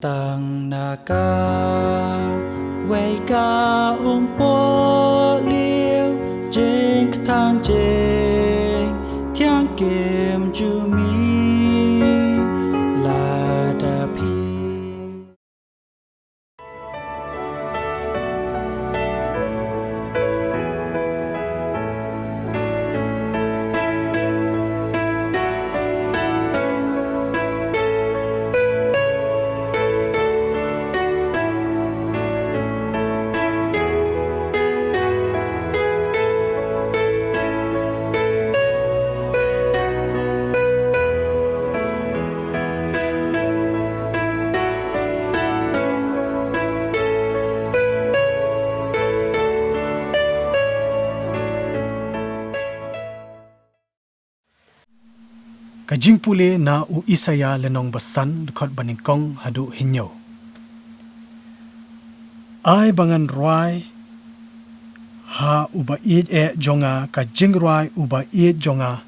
Tang naka wei ca po liu jing thang jing thiang kim chu mi la da pi Kajing pule na u isaya lenong basan dekat baningkong hadu hinyo. Ai bangan ruai ha uba id jonga ka jingruai uba id jonga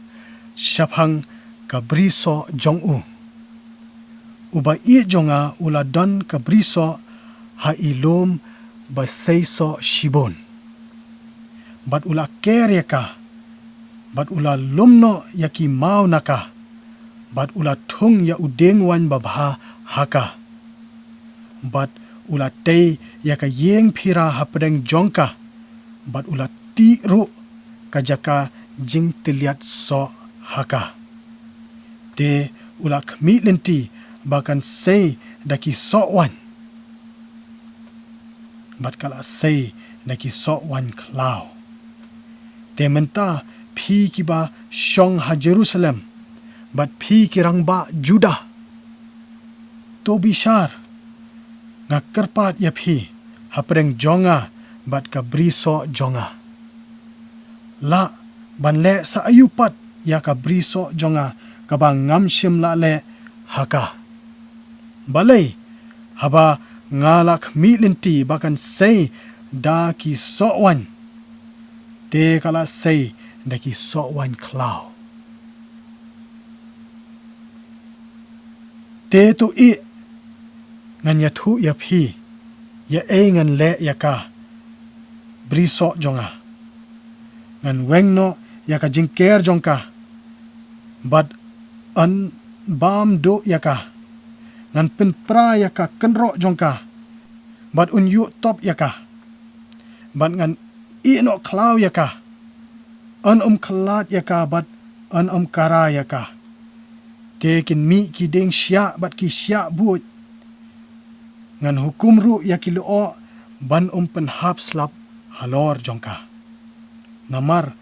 shaphang ka briso jong u. Uba id jonga uladon ka briso ha ilom ba seisoh shibon. Bat ula kerya ka, bat ula lumno yaki mau naka. Bat ula thung ya udeng wan babha haka. Bat ula tei ya ka yeng phira hapdeng jongka. Bat ula ti ru ka jaka jing tiliat so haka. Te ula khmi lenti bakan sei daki so wan. Bat kala sei daki so wan klau. Te menta phi kiba shong ha Jerusalem. Bat phi kirang ba Judah. To bishar ngakerpat ya phi hapreng jonga bat ka briso jonga. La ban le sa ayupat ya ka briso jonga ka ba ngam shim la le haka. Balai haba ngalak mi linti bakan sei da ki sowan. Te kala sei da ki sowan klau. Te tu i ngan ya thu ya phi ya ngan le ya ka briso jonga ngan wengno ya ka jingker jongka bat an bam do ya ka ngan pin pra ya ka kenro jongka bat un yu top ya ka bat ngan i no klau ya ka an klat ya ka bat an kara ya ka tekin mi ki deng sya bat ki sya buat ngan hukum ru ya ki lo ban penhap slap halor jongka namar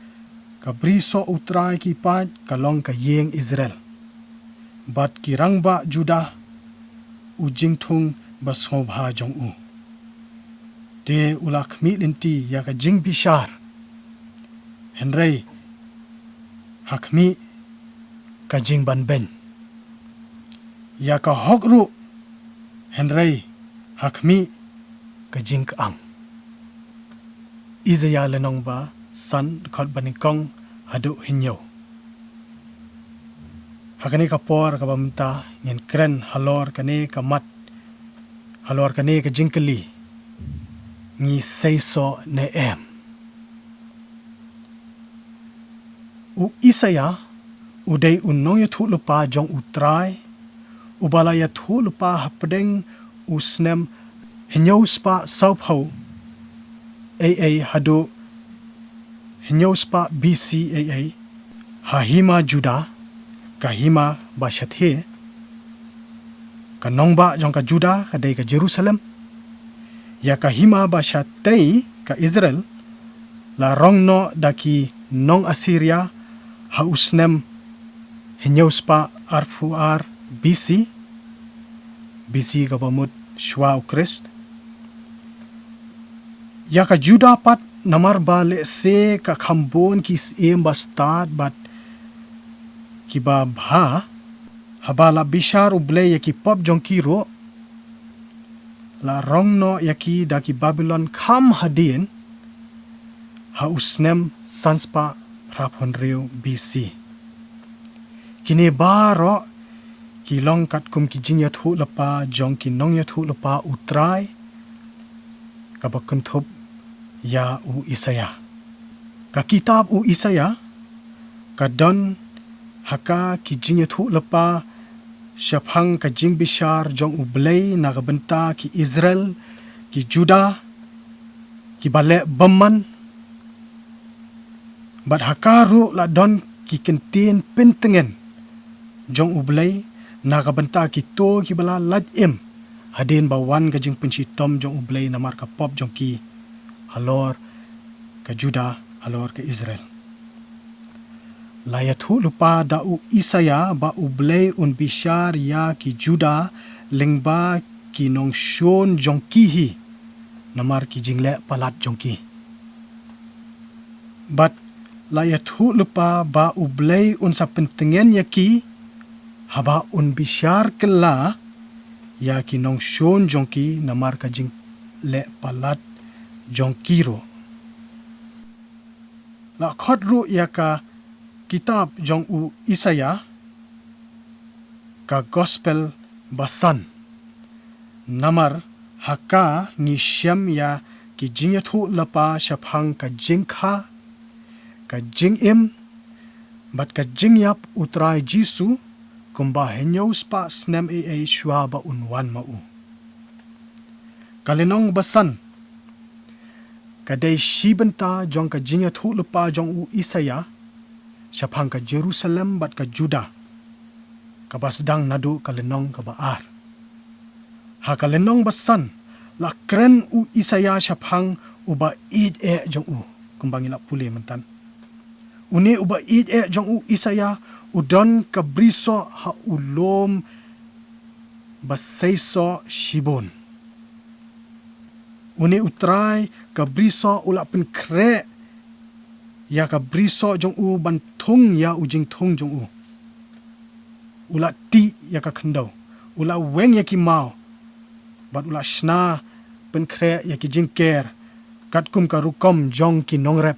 ka briso utrai ki pat kalong ka yeng Israel bat ki rangba Judah u jingthung basngobha jong u te ulak mi linti ya ka jing bishar henrei hakmi ka jing ban ben ya ka hokru henrei hakmi ka jingkam izaya lenong ba san khot baningkong hadu hinyo hakani ka por ka bamta ngin kren halor kane ka mat halor kane ka jingkli Ngi Seisoh ne em u isaya udai unong ya thu lupa jong utrai ubala ya thu lupa hapdeng usnem hinyospa sauphau hadu hinyospa BC hahima Judah kahima bashathe kanongba jong ka Judah kadai ka Jerusalem ya kahima bashatei ka Israel la rongno daki nong Assyria ha usnem hinyospa arfuar BC ka pamut shwa Christ ya ka Judah pat namar ba le se ka khambon ki em bastad bat ki ba bha habala bishar u Blei ki pop jongki ro la rongno yaki daki Babylon kham hadin ha usnem sanspa raphonriu BC kine baro ki long kat kum ki jing ya thu lapa jong ki nong ya thu lapa u trai ka bakun thup ya u Isaya ka kitab u Isaya ka don haka ki jing ya thu lapa shaphang ka jing bishar jong u Blei na ka bynta ki Israel ki Juda ki bale baman bat hakaru la don ki kentien pentengen jong u Blei na ka bynta ki to ki bala lad im hadin bawan ka jing penci tom jong u Blei namar ka pop jong ki halor ka Juda halor ka Israel layat hu lupa da u Isaya ba u Blei un bishar ya ki Juda Lyngba ki nong shon jong ki hi namar ki jingle palat jong ki but layat hu lupa ba u Blei un sa pentengen ya ki haba un bishar kela ya ki nong shon jong ki namar ka jingle palat jong ki ro la khot ru ya ka kitab jong u Isaya ka gospel basan namar haka ngi shem ya ki jingithu lapa shaphang ka jingkha ka jingim bat ka jingyap utrai jisu kumba henyo spa snem a shwa ba unwan ma u kalinong basan kadai shibenta jong ka jingithu lapa jong u Isaya shaphang ka Jerusalem bat ka Juda ka basdang nadu kalinong ka baar ha kalinong basan la kren u Isaya shaphang uba id e jong u kumbangila pule mentan uni uba id e jong u Isaya udon ka briso ha ulom baseiso shibon uni utrai ka briso ula pen kre ya ka briso jong u bantung ya ujing thung jong u ula ti ya ka khandau ula weng ya ki mau bat ula shna pen kre ya ki jingker kat kum ka rukom jong ki nongrep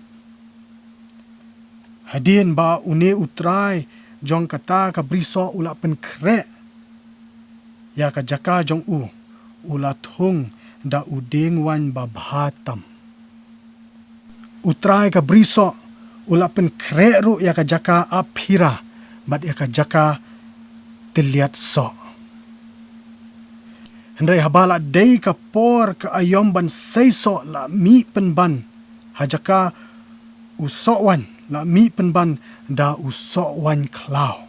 hadin ba une utrai jong kata ka briso ula pen kre ya ka jaka jong u ula thung da udeng wan ba bhatam utrai ka briso ula pen kre ru ya ka jaka aphira bat ya ka jaka tiliat so hendai habala dei ka por ka ayom ban seiso la mi penban hajaka usowan la mi penban da usowan klau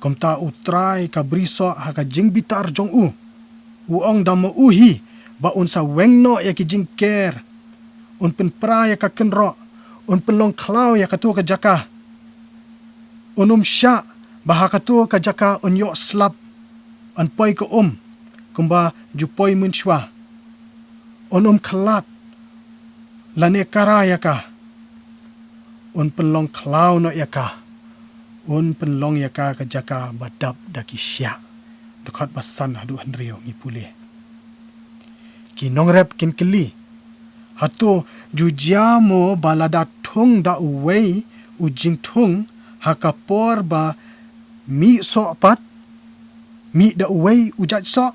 komta utrai ka briso ha ka jingbitar jong u uong da mo uhi ba unsa wengno ya ki jingker un pen pra ya ka kenro un pen long klau ya ka tu ka jaka unum sha ba ka tu ka jaka un yo slap an poi ko kumba jupoi munchwa onum khalat lane karaya ka un penlong klau no yaka un penlong yaka ka jaka badap dakisya dekat basan hadu hanrio ngi pule ki nongrep kin keli hatu jujamo balada thung da uwei ujing thung hakapor ba mi so pat mi da uwei ujat so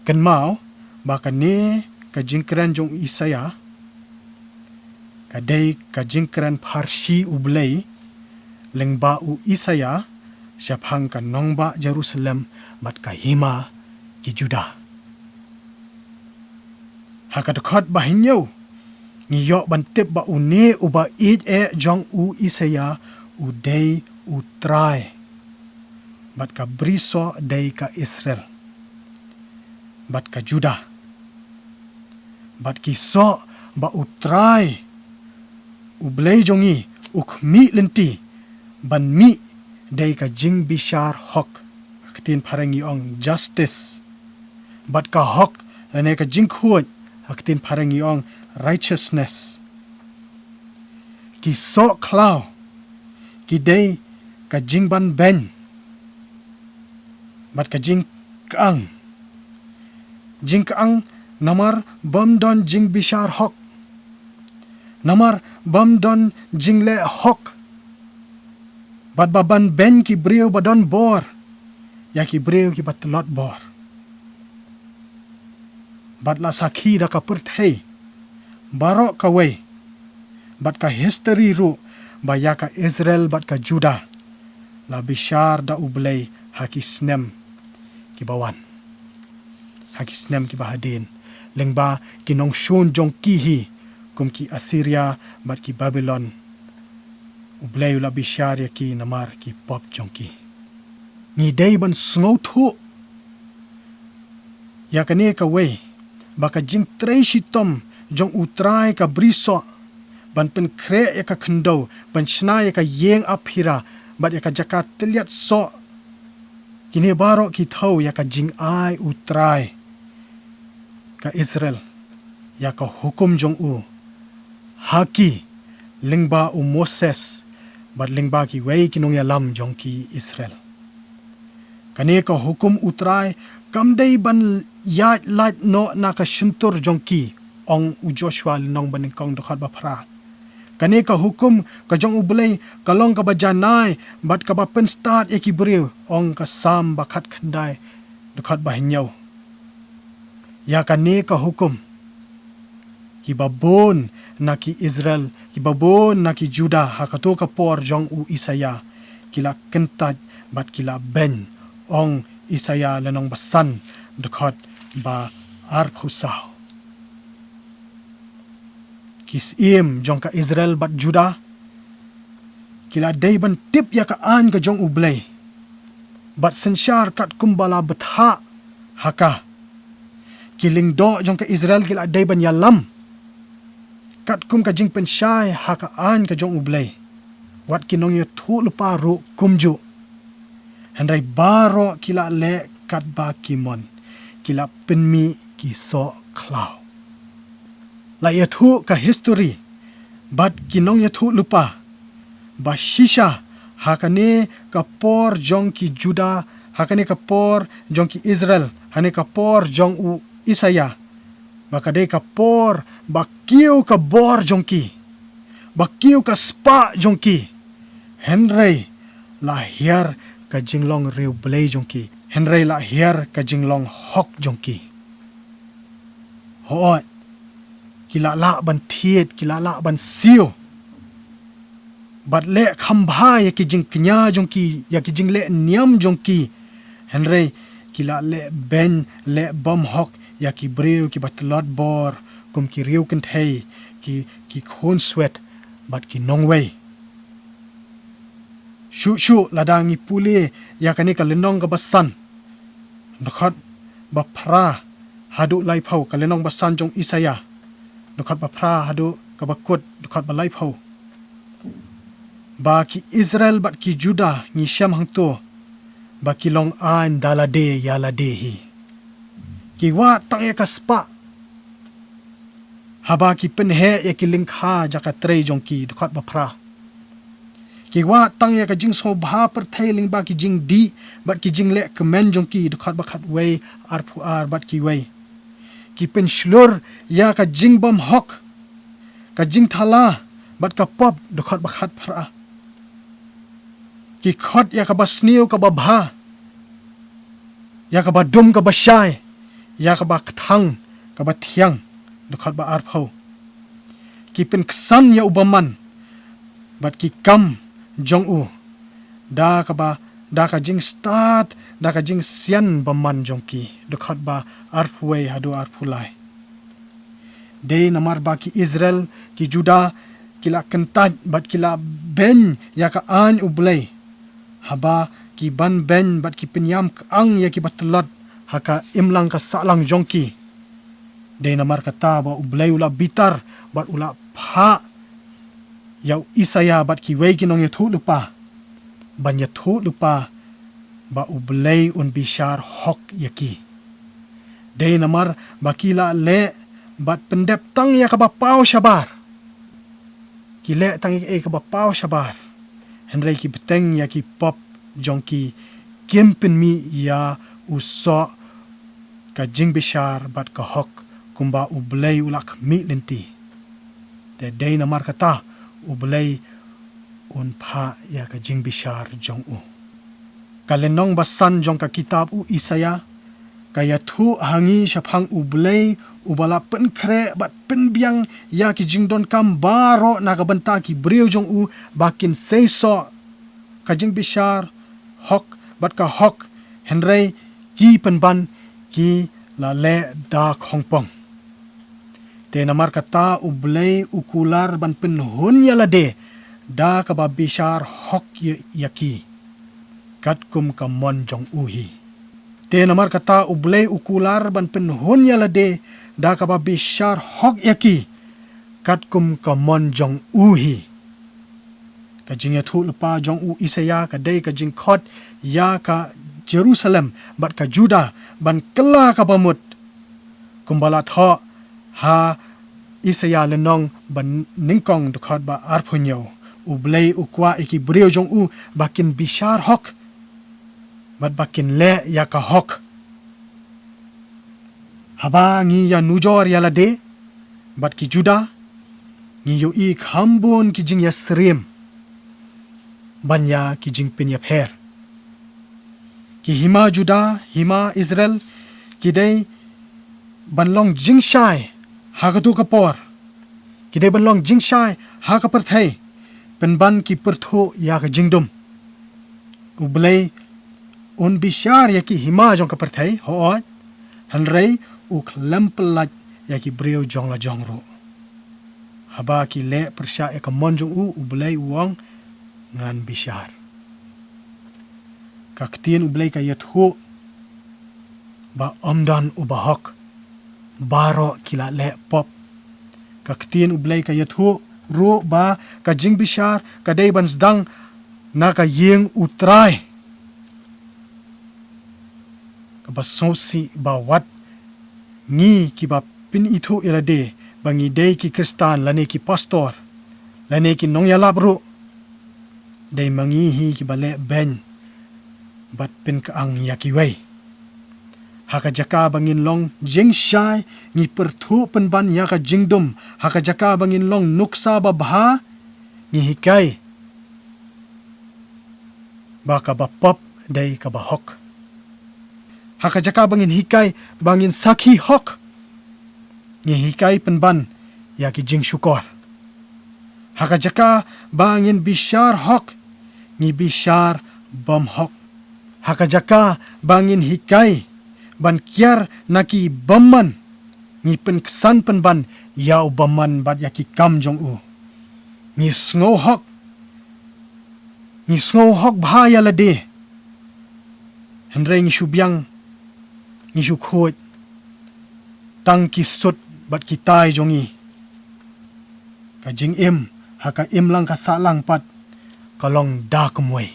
kan mau baka ne ka jingkran jong Isaya kadai ka jingkran Parsi u Blei Lyngba u Isaya shaphang ka nongba Jerusalem mat ka hima ki Juda hakatkot bahinyo ngiyo bantip ba une uba id e jong u Isaya u dei u trai mat ka briso dei ka Israel bat ka Juda bat ki so ba utrai u Blei jongi ukmi lenti ban mi dei ka jing bishar hok ktien pharangi ong justice bat ka hok ane ka jingkhu ktien pharangi ong righteousness ki so klau ki dei ka jingban ben bat ka jing kang namar bamdon jing bishar hok namar bamdon jingle hok Bat baban ben ki breu badon bor, ya ki breu ki batelot bor. Bat la sakhi da ka perthei, barok ka wei, bat ka history ru, ba ya ka Israel bat ka Juda, la bishar da Blei haki snem ki bawan. Haki snem ki bahadin. Lyngba ki nong shun jong ki hi, kum ki Assyria bat ki Babylon. Blei la bishar ya ki namar ki pop jong ki. Ni day ban snow thu. Ya ka ne ka wei, baka jing trai shi tom jong utrai ka briso, ban pen kre ya ka khendo, ban shna ya ka yeng aphira, bat ya ka jakat teliat so. Kini baro ki thau ya ka jing ai utrai ka Israel ya ka hukum jong haki Lyngba Moses, bat Lyngba ki wei ki nong ya lam jong ki Israel. Kane ka hukum utrai kam dei ban ya light no na ka shintur jong ki ong Joshua nong ban kong dokhat ba phra. Kane ka hukum ka jong Blei ka long ka ba janai, bat ka ba pen start e ki breu ong ka sam ba khat khandai dokhat ba hinyau. Ya kane ka hukum ki babon na ki Israel, ki babon na ki Juda hakato ka por jong Isaya, kila kentaj bat kila ben ong Isaya lanong basan dokhat ba arphusau. Kis im jong ka Israel bat Juda, kila day ban tip ya ka an ka jong Blei, bat sensyar kat kumbala betha haka. Kiling do jong ka Israel kila day ban yalam, kat kum ka jing pensyai haka an ka jong Blei, wat kinong yu thu lupa ru kumju. Handrai baro kila le kat ba kimon, kila penmi ki so klau. La ya thu ka history, bat kinong ya thu lupa, ba shisha hakane ka por jong ki Juda, hakane ka por jong ki Israel, hane ka por jong Isaya, bakade ka por bakiu ka bor jong ki, bakiu ka spa jong ki. Henry lahir ka Jinglong riu Blei jong ki, Henry lahir ka Jinglong hok jong ki. Hoot kila la ban thiet, kila la ban siu, bat le khambha ya ki jing knya jong ki, ya ki jing le niam jong ki. Henry kila le ben le bom hok ya ki breu ki batlot bor, kum ki riu kenthei ki khon sweat bat ki nongwei. Shu ladangi puli ya kani ka lenong ka basan, nakhat ba phra hadu lai phau ka lenong basan jong Isaya, nakhat ba phra hadu ka bakut nakhat ba lai phau. Ba ki Israel bat ki Juda ngi syam hang to, ba ki long an dalade yalade hi. Ki wa tang ya ka spa, haba ki penhe ya ki lingkha jaka trai jong ki nakhat ba phra. Ki wa tang ya ka jing so bha per thai Lyngba ki jing di, bat ki jing le kemen jong ki dokhat bakhat wei arphu ar bat ki wei. Ki pen shlur ya ka jing bom hok, ka jing thala bat ka pop dokhat bakhat phra. Ki khot ya ka basniu ka babha, ya ka ba dum ka ba shai, ya ka ba kthang ka ba thiang dokhat ba arphau. Ki pen ksan ya ubaman, bat ki kam jong da ka jing start, da ka jing sian baman jong ki dokhat ba arphwei hadu arphulai. Dei namar ba ki Israel ki Juda kila kentaj bat kila ben ya ka an Blei, haba ki ban ben bat ki penyam ang ya ki batlot haka imlang ka salang jong ki. Dei namar kata ba Blei ula bitar bat ula pha yaw Isaya bat ki wei kinong ya thu lupa, ban ya thu lupa ba Blei un bishar hok yaki. Dei namar bakila le bat pendep tang ya ka ba pau shabar, kile tang e ka ba pau shabar. Henry ki beteng ya ki pop jong ki kempen mi ya uso ka jing bishar bat ka hok kumba Blei ulak mi lenti. Te dei namar kata Blei un pha ya ka jing bishar jong u kalenong basan jong ka kitab u Isaya kaya thu hangi shaphang u Blei u bala pen kre bat pen biang ya ki jingdonkam baro na ka bynta ki breu jong u bakin Seisoh ka jing bishar hok bat ka hok henrei ki penban ki la le da khongpong te namar kata u Blei u kular ban pen hun ya la de da ka ba bishar hok yaki kat kum ka mon jong u hi te namar kata u Blei u kular ban pen hun ya la de da ka ba bishar hok yaki kat kum ka mon jong u hi ka jing ya thu lepa jong u Isaya ka dei ka jing khot ya ka Jerusalem bat ka Juda ban kela ka bamut kumbala tho ha Isaya lenong ban ningkong de khot ba arphunyo u Blei u kwa iki breu jong u bakin bishar hok bat bakin le ya ka hok haba ngi ya nujor ya la de bat ki Juda ngi yo i khambon ki jing ya srim banya ki jing pin ya pher ki hima Juda hima Israel ki dei banlong jingshai ha ka tu kapor ki dei banlong jingshai ha ka perthai penban ki pertho ya ka jingdum u Blei un bishar ya ki hima jong ka perthai ho hanrei u khlem pelat ya ki breu jong la jong ro haba ki le persha ya ka mon jong u Blei wang ngan bishar ka ktien u Blei ka yathu ba omdan u bahok baro kila le pop ka ktien u Blei ka yathu ro ba ka jing bishar ka dei ban sdang na ka yeng u trai ka ba sosi ba wat ngi ki ba pin ithu irade bangi dei ki kristan lane ki pastor lane ki nong yalab ro dei mangi hi ki bale ben bat pin ka ang yakiwei haka jaka bangin long jingshai ngi perthu penban ya ka jingdum haka jaka bangin long nuksa ba bha ngi hikai ba ka ba pop dei ka ba hok haka jaka bangin hikai bangin sakhi hok ngi hikai penban ya ki jing syukor haka jaka bangin bishar hok ngi bishar bom hok haka jaka bangin hikai ban kiar naki bamman ngi pen kesan penban ya bamman bat yaki kam jong u ngi sngo hok bha ya la de henrei ngi shubyang ngi shu khot tang ki sut bat ki tai jongi ka jing im haka im lang ka sa lang pat kalong da kumwei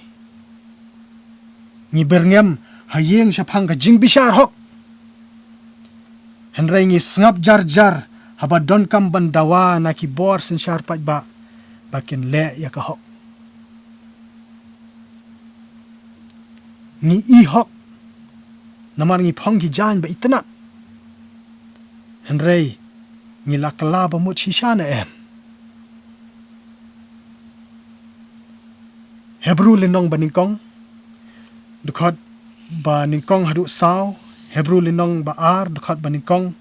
ngi berngem hayeng shaphang ka jing bishar hok henrei ngi snap jar haba don kam bandawa na ki bor sin shar pat ba bakin le ya ka hok ngi i hok namar ngi phong ki jan ba itna henrei ngi lakla ba mut shishana em Hebrew linong baningkong dukhot ba ningkong hadu saw Hebrew linong ba ar dukhot ba ningkong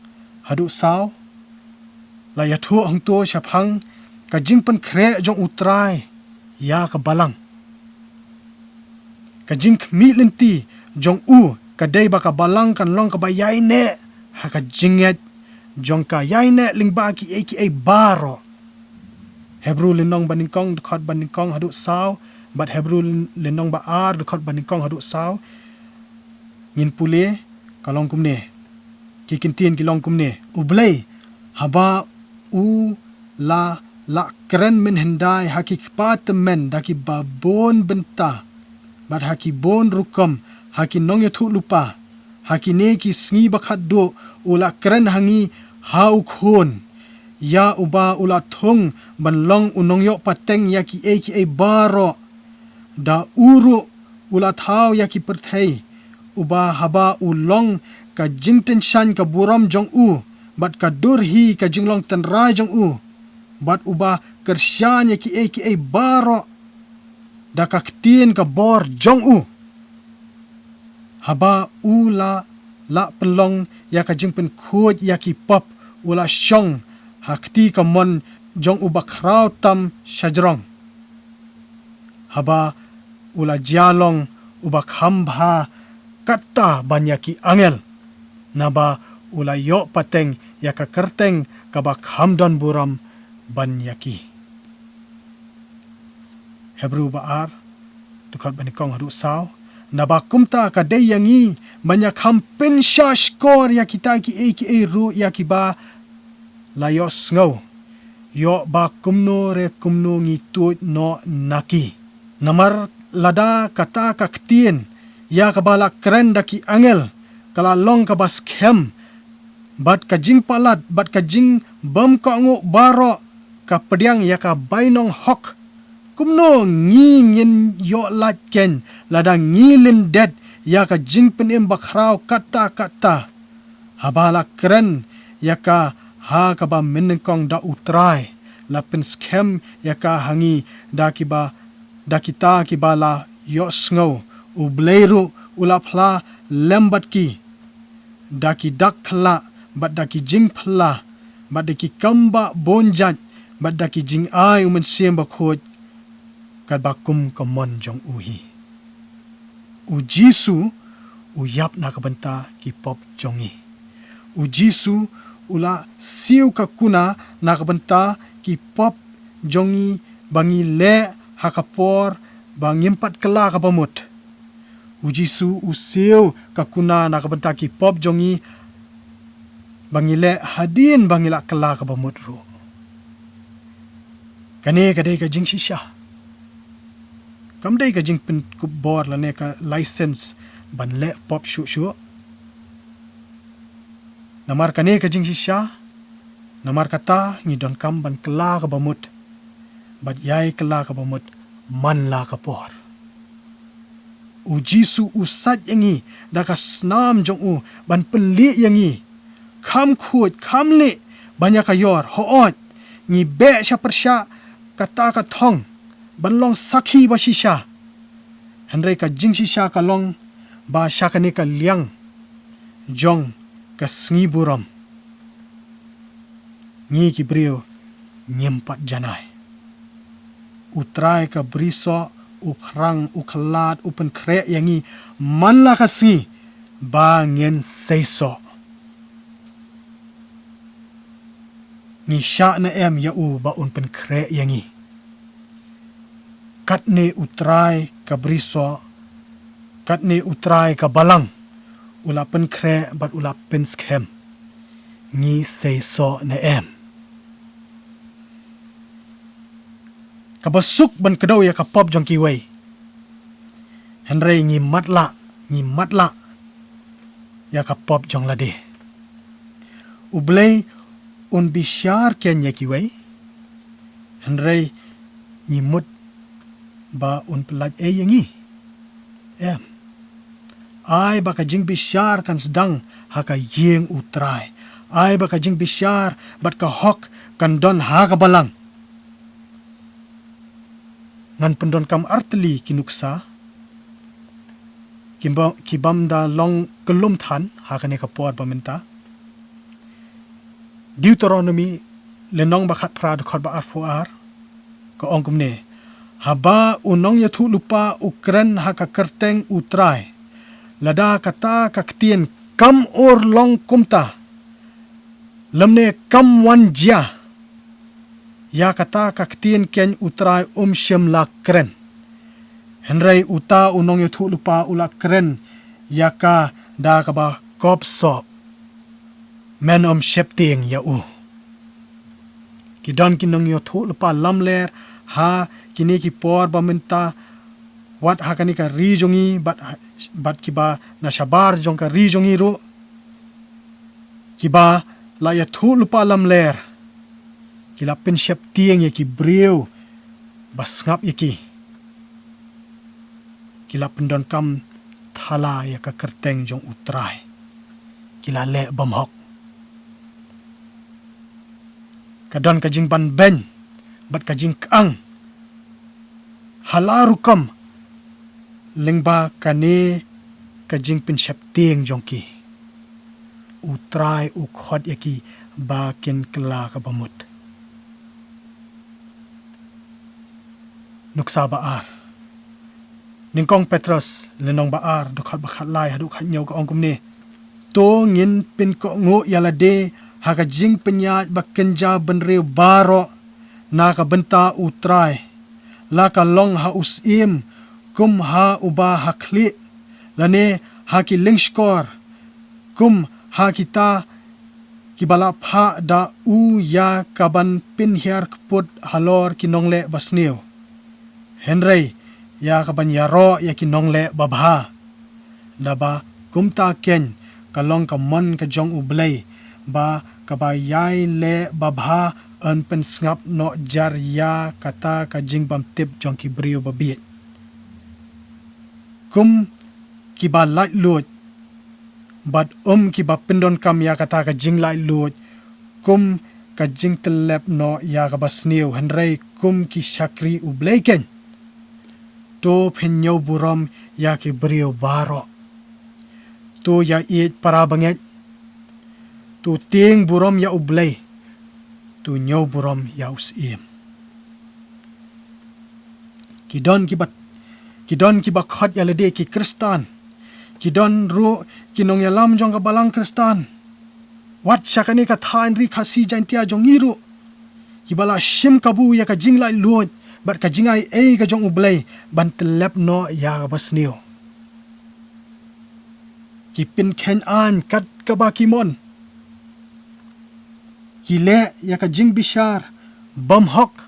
hadu saw la yathu hong to shaphang ka jingpan khre jong utrai ya ka balang ka jing khmi lenti jong u ka dei ba ka balang kan long ka ba yai ne ha ka jinget jong ka yai ne Lyngba ki aka baro Hebrew linong ba ningkong dukhot ba ningkong hadu saw bat Hebrew lenong ba ar dekat baningkong hadu saw ngin pule kalong kumne kikin tien kilong kumne u Blei haba u la kren men hendai haki patemen daki babon bynta bat haki bon rukom haki nong yathu lupa haki ne ki sngi bakhat do ula kren hangi hau khon ya uba ula thong banlong unong yo pateng yaki aka baro da uru ula thau yaki perthai uba haba ulong ka jingten shan ka buram jong u bat ka durhi ka jinglong tan rai jong u bat uba kersyan yaki aka baro da ka ktien ka bor jong u haba u la pelong ya ka jing pen khoj ya ki pop ula shong hakti ka mon jong u bakrau tam shajrong haba ula jalong uba khambha katta banyaki angel naba ula yo pateng ya ka kerteng ka ba khamdon buram banyaki Hebrew baar tukar banikong hadu saw naba kumta ka day yangi banyak hampin sya skor ya kita ki ru ya ki ba layos ngau yo ba kumno re kumno ngi tu no naki namar lada kata ka ktien ya ka bala kren daki angel kala long ka bas khem bat ka jing palat bat ka jing bam ka ngo baro ka pediang ya ka bainong hok kumno ngi ngin yo lat ken lada ngilin dead ya ka jing penim bakrau kata habala kren ya ka ha ka ba menengkong da utrai la pen skem ya ka hangi da kita ki bala yo sngo u bleiru ulapla lembat ki daki dakla bat daki jing phla bat daki kamba bonjat bat daki jing ai umen siem ba khoj kad bakum komon jong uhi u jisu u yap na ka banta ki pop jongi u jisu ula siu ka kuna na ka banta ki pop jongi bangi le hakapor bangimpat kela ka pamut u jisu u siu ka kuna na ka banta ki pop jongi bangile hadin bangila kela ka pamut ru kane kadai ka jing shisha kamdai ka jing pen khubor la ne ka license ban le pop shu namar kane ka jing shisha namar kata ngi don kam ban kela ka bamut bat yai kela ka bamut man la ka por u jisu usat yangi da ka snam jong u ban peli yangi kham khut kham le banyak ka yor hoot ngi be sha persha kata ka thong ban long sakhi ba shisha hanre ka jing shisha ka long ba sha ka ne ka liang jong ka sngi buram ngi ki brio nyempat janai utrai ka briso uprang uklat upen kre yangi manla ka sngi ba ngen seisoh ni sha na em ya u ba un pen kre yangi katne utrai ka briso katne utrai ka balang ula pen kre bat ula pen skem Ngi Seisoh na em kabasuk ban kedaw ya ka pop jong ki wei henry ngi matla ya ka pop jong la de u Blei un bisyar ken ya ki wei henry ngi mut ba un pelat yangi em ai ba ka jing bisyar kan sedang ha ka yeng utrai ai ba ka jing bisyar bat ka hok kan don ha ka balang ngan pyndonkam artli kinuksa kibam da long kelum than ha ka ne ka por bamenta Deuteronomy lenong ba khat pra khot ba ar ko ongkum ne haba unong ya thu lupa ukren ha ka kerteng utrai lada kata ka ktien kam or long kumta lamne kam wan jia ya kata ka ktien ken utrai shem la kren henry uta unong ya thu lupa ula kren ya ka da ka ba kop sop men shepting ya u kidon kinong yo thu lupa lamler ha kini ki por bamenta wat ha kani ka ri jongi bat kiba na shabar jong ka ri jongi ro kiba la ya thu lupa lamler kila pen shep tieng ya ki breu bas ngap ya ki kila pyndonkam thala ya ka kerteng jong utrai kila le bamhok kadon ka jing ban ben bat ka jing ang halarukam Lyngba kine ka jing pin shap tieng jongki u trai u khot yaki ba kin kla ka bamut nuksa baar ningkong Petrus lenong baar dukhat bakhat lai hadu khat nyau ka ongkum ni to ngin pin ko ngo yalade ha ka jing penya bakenja benreu baro na ka bynta u trai la ka long ha usim kum ha uba ha khli lane ha ki lingskor kum ha kita ki bala pha da u ya kaban pin hiar kput halor ki nongle basneu henry ya kaban yaro ya ki nongle babha daba kumta ken kalong ka mon ka jong u Blei ba ka ba yai le babha an pen snap no jar ya kata ka jingbam tip jong ki brio babit kum ki ba light lut bat ki ba pyndonkam ya kata ka jing light lut kum ka jing telep no ya ka basneu henry kum ki shakri u Blei ken to phenyo buram ya ki brio baro to ya it para banget tu ting buram ya u Blei tu nyaw buram ya usim kidon ki ba khat ya lede ki kristan kidon ru kinong ya lam jong ka balang kristan wat shakani ka thain ri khasi jantia jong iru kibala shim kabu ya ka jinglai luot bat ka jingai ka jong u Blei ban telep no ya basneo kipin ken an kat ka ba kimon kile ya ka jing bishar bam hok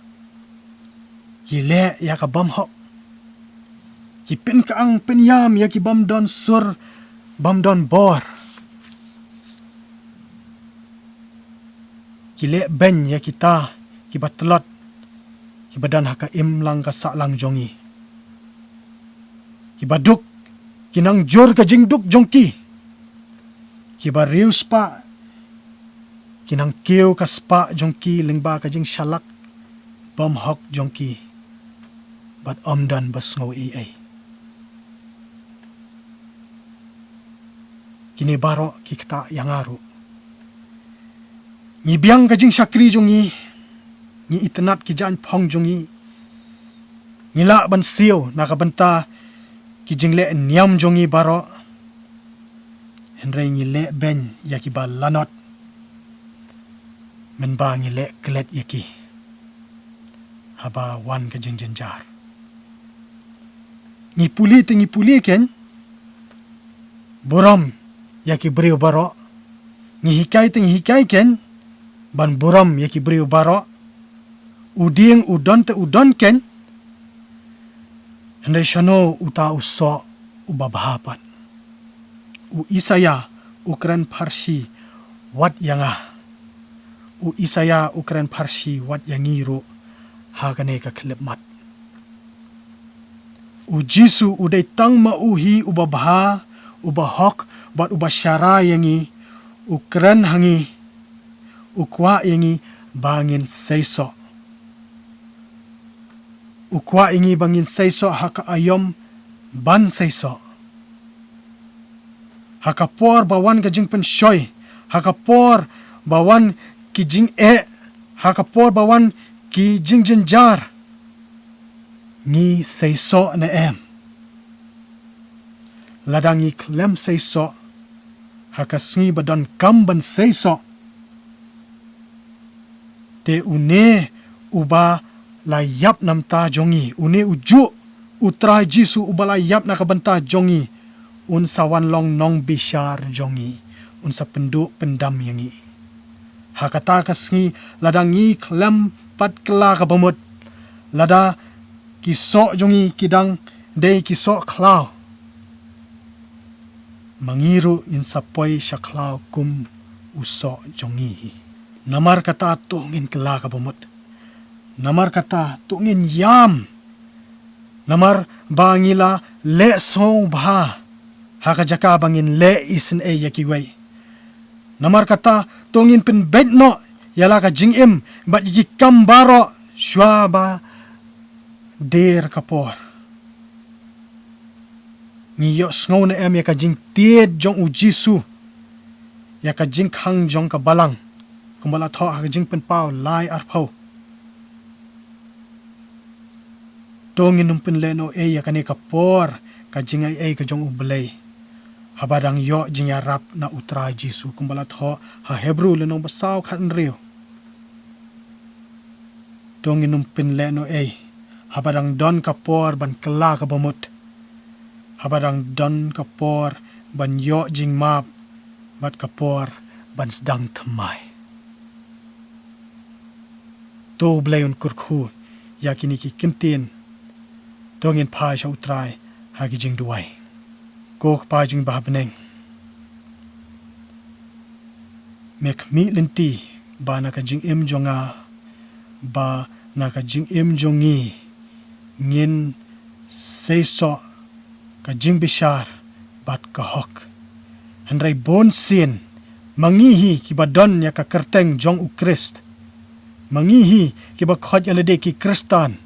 kile ya ka bam hok kipin ka ang penyam ya ki bam don sur bam don bor kile ben ya kita ki batlot ki badan haka im lang ka sa lang jongi ki baduk kinang jor ka jingduk jongki ki barius pa kinang keu ka spa jongki Lyngba ka jing shalak bam hok jongki bat omdan basngo ai kini baro ki kta yangaru ni biang ka jing shakri jongi ni itnat ki jan phong jongi ni la ban siu na ka banta ki jingle niam jongi baro henry ni le ben ya ki ba lanot men ba ngi le klet yaki haba wan ka jing jenjar ni puli ken buram yaki brio baro ni hikai ken ban buram yaki brio baro uding udon ken henry shano uta uso ubabhapan u Isaya ukran Parsi wat yanga u Isaya ukran Parsi wat yangiru hagane ka khlem u Jisu udai tang ma uhi ubabha ubahok bat ubashara yangi ukran hangi ukwa yangi bangin Seisoh ukwa ingi bangin Seisoh haka ayom ban Seisoh haka por bawan ka jing pen shoy haka por bawan ki jing haka por bawan ki jing jenjar Ngi Seisoh na ladangi khlem Seisoh haka sngi badon kamban Seisoh te une uba layap namta jongi une uju utrai Jisu uba layap na kabanta jongi un sawan long nong bishar jongi un sa pendam yangi hakata kasngi ladangi khlem pat kla ka bamut lada kiso jongi kidang dei kiso khlaw mangiru in sapoi shaklaw kum uso jongi namar kata tungin kla ka bamut namar kata tungin yam namar bangila le so bha haka jaka bangin le isin yakiway namar kata tungin pen bedno yala ka jingim bat yiki kambaro shwa ba der kapor ngi yo sngo na em ya ka jing tiet jong u jisu ya ka jing khang jong ka balang kumbala tho ha jing pen pau lai ar phau tongin num pen leno e ya ka ne kapor ka jing ai ka jong u Blei habadang yo jing ya rap na utrai jisu kumbala tho ha hebru le nong basaw khan riu tongin num pen leno e habadang don kapor ban kala ka bomut habadang don kapor ban yo jing map bat kapor ban sdang thamai to Blei un kurkhu yakini ki ktien tongin pha sha utrai ha gi jing duai kok pa jing ba beneng mek mi lenti ba na ka jing em jonga ba na ka jing em jongi ngin Seisoh ka jing bishar bat ka hok hanrai bon sin mangihi ki badon ya ka kerteng jong u Krist mangihi ki ba khot ya lede ki Kristan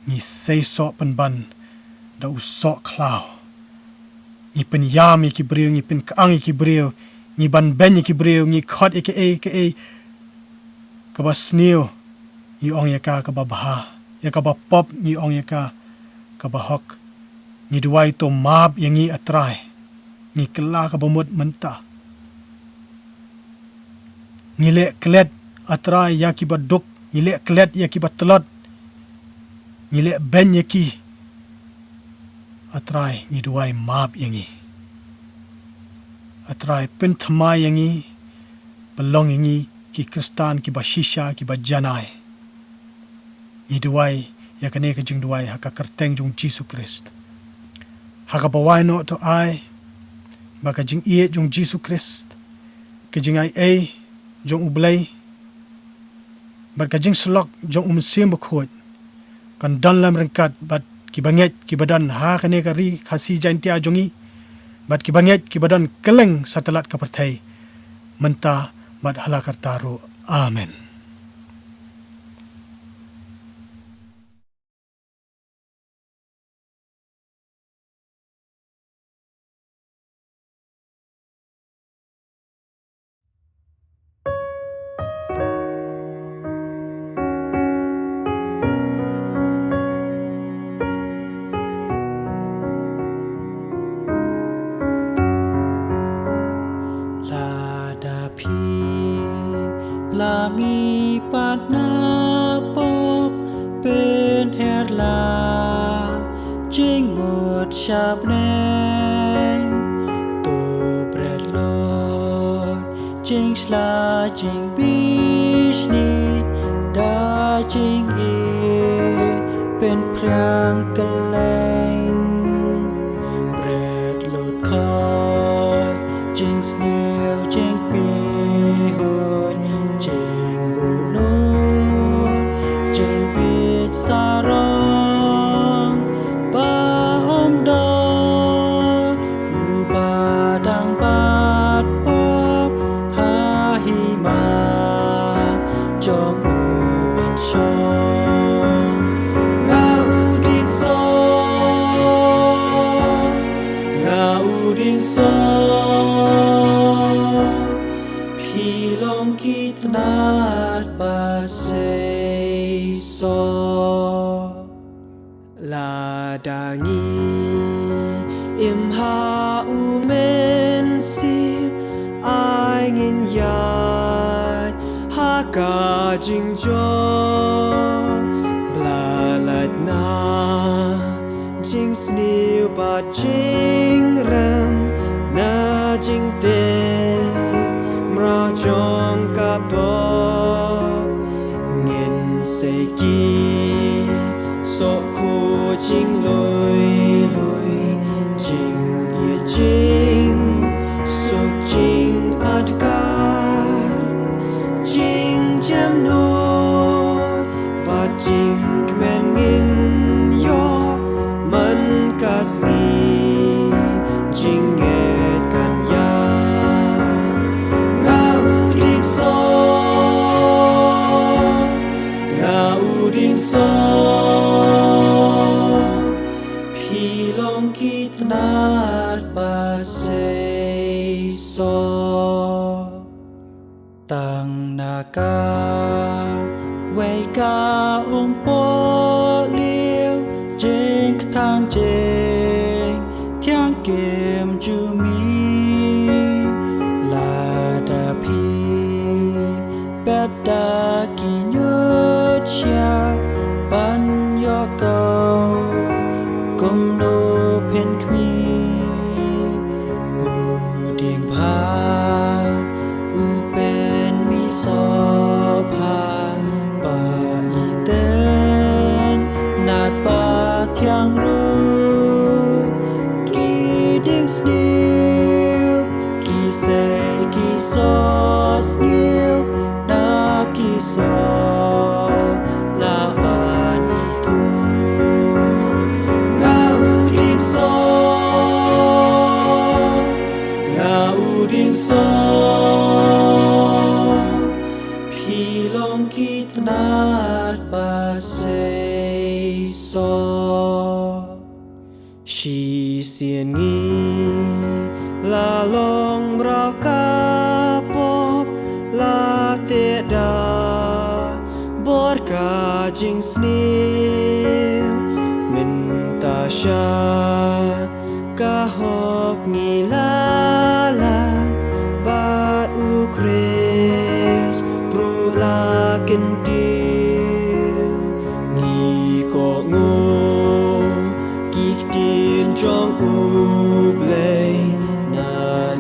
Ngi Seisoh pen ban da usok klau ni pen yam ki breu ni pen kaang ki breu ni ban ben ki breu ni khot ke e ka ba sneo ni ong ya ka ba bha ya ka ba pop ni ong ya ka ba hok ni duai to map yang ni atrai ni kela ka bomot menta ni le klet atrai ya ki ba duk ni le klet ya ki ba telot ni le ben ya ki atrai ni duai map yang ni atrai pen thamai yang ni belong yang ni ki Kristan ki ba shisha ki ba janai ni duai ya kane ka jing duai ha ka kerteng jong Jisu Krist ha ka bawai no to ai ba ka jing ie jong Jisu Krist ka jing ai jong u Blei ba ka jing slok jong sim khot kan dan lam rengkat bat ki banget ki badan ha kane ka ri khasi jantia jongi bat ki banget ki badan keleng satelat ka perthai menta bat halakar taru amen la mi pat na pop pen her la jing bot sharp neng to bread lord jing sla jing bish ni da jing e pen prang keleng bread lord koi jing snail jing pi jingbit sarong ba om dong u badang bat pop ha hi ma jong u ban shong nga u ding so pi long kit nat ba Seisoh la dangi im ha u men sim ai ngin yat ha ka jing jong bla lat na jing snew ba jing ram na jing te mra jong ka bo say ki so ko jing loi loi jing ye jing so jing adkar jing jam no ba jing men ngin yo man kasni jing ngeit kan ya nga u ding so tăng na ca quay ca ôm bó liêu trên thang trên thiang kiếm chú mi là đà pi bét đà kỳ nhớ cha ban yo cầu công nô pen khmi u điềng pha u pen mi so pha ba y tên nát ba thiang ru kỳ điềng sniu kỳ se kỳ so sniu na kỳ so la ba ni tu nga u điềng so phi long kỳ nát ba se so shi xiên nghi la long rao ca pop la te da bor ka jing snil min ta sha ka hok nghi la la bat u kres pru la ken tiêu ni ko ngo ki ktien jong u Blei na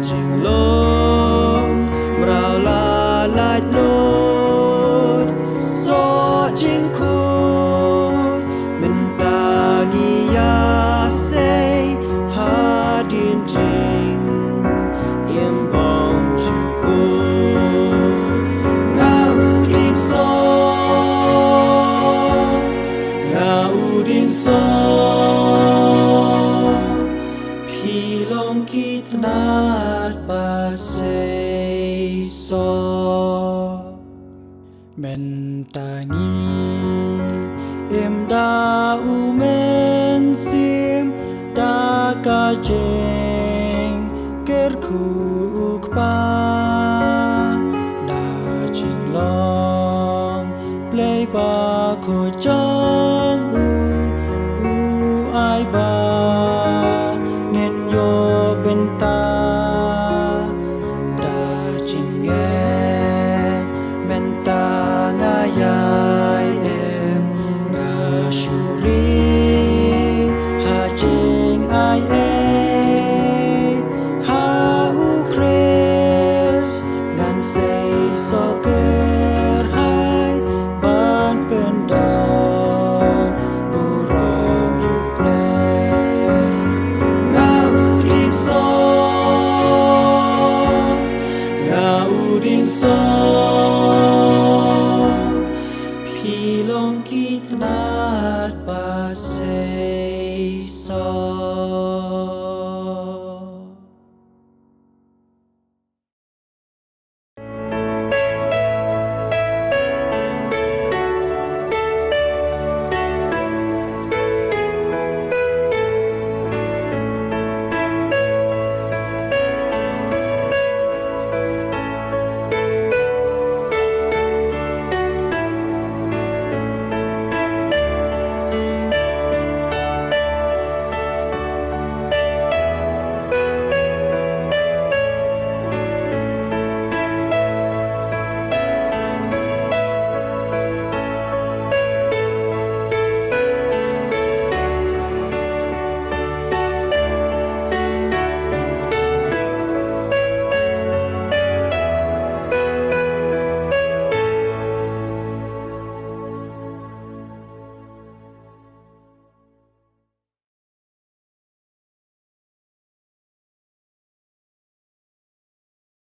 jinglong mrao la lai lốt so jingkyrkhu min ta Ngi Seisoh ha din jing im bong chu ko nga u ding so phi long kỳ nát ba se so men ta ngi em da u men sim da ka jing kyrkhu pa